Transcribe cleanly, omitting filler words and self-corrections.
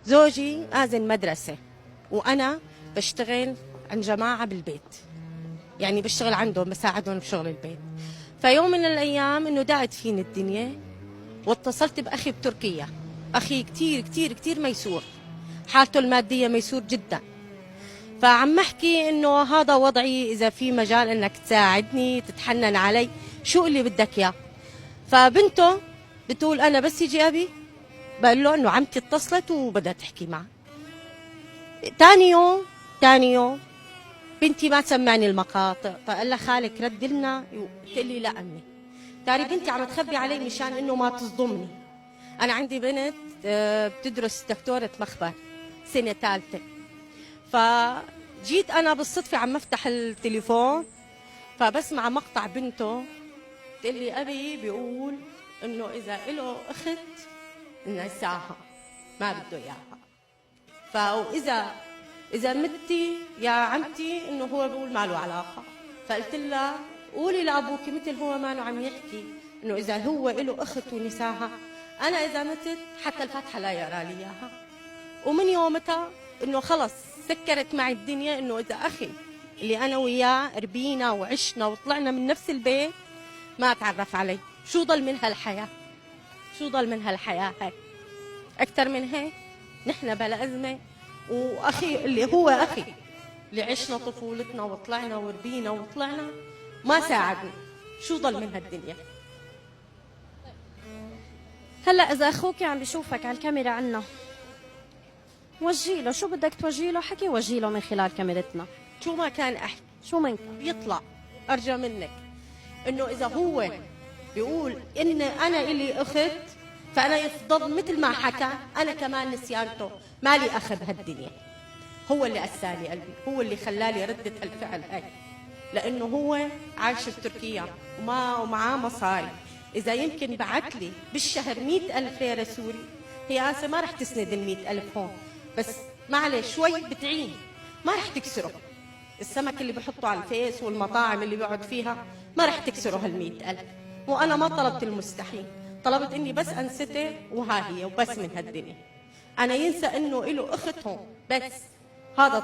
زوجي آذن مدرسة وأنا بشتغل عند جماعة بالبيت، يعني بشتغل عندهم بساعدهم بشغل البيت. فيوم من الأيام إنه دعت فيني الدنيا واتصلت بأخي بتركيا. أخي كتير كتير كتير ميسور، حالته المادية ميسور جدا. فعم احكي إنه هذا وضعي، إذا في مجال إنك تساعدني تتحنن علي شو اللي بدك إياه. فبنته بتقول أنا بس يجي أبي بقول له إنه عمتي اتصلت وبدها تحكي معه. تاني يوم بنتي ما تسمعني المقاطع، فقال لها خالك رد لنا، قلت لي لا أمي تاري بنتي عم تخبي علي مشان إنه ما تصدمني. أنا عندي بنت بتدرس دكتورة مخبر سنة ثالثة. فجيت أنا بالصدفة عم أفتح التليفون فبسمع مقطع بنته بتقول لي أبي بيقول إنه إذا إله أخت نساها ما بده إياها، فإذا متي يا عمتي إنه هو بيقول ما له علاقة. فقلت لها قولي لأبوك مثل هو ما له عم يحكي إنه إذا هو إله أخت ونساها، أنا إذا متت حتى الفاتحة لا يقرأ لي إياها. ومن يومتها إنه خلص سكرت معي الدنيا، إنه إذا أخي اللي أنا وياه ربينا وعشنا وطلعنا من نفس البيت ما أتعرف علي، شو ضل من هالحياة؟ شو ضل من هالحياة هاي؟ أكثر من هيك نحن بلا أزمة، وأخي اللي هو أخي اللي عشنا طفولتنا وطلعنا وربينا وطلعنا ما ساعدني، شو ضل من هالدنيا؟ هلا اذا اخوك عم بيشوفك على الكاميرا عنا، وجهي له شو بدك توجهي له، حكي وجهي له من خلال كاميرتنا. شو ما كان أحكي، شو ما كان يطلع أرجى منك إنه إذا هو بيقول إن أنا إلي أخت فأنا يفضل مثل ما حكى أنا كمان نسيانته مالي أخذ هالدنيا. هو اللي أسالي قلبي، هو اللي خلالي ردة الفعل هاي، لأنه هو عايش بتركيا ومعاه مصاري. إذا يمكن بعت لي بالشهر 100,000 ليرة سوري، هي هسه ما رح تسند 100,000 هون، بس معلش شوي بتعين، ما رح تكسره. السمك اللي بحطه على الفيس والمطاعم اللي بيقعد فيها ما رح تكسره هال100,000. وأنا ما طلبت المستحيل، طلبت إني بس أنسته وها هي وبس من هالدنيا. أنا ينسى إنه إله أخت هون بس، هذا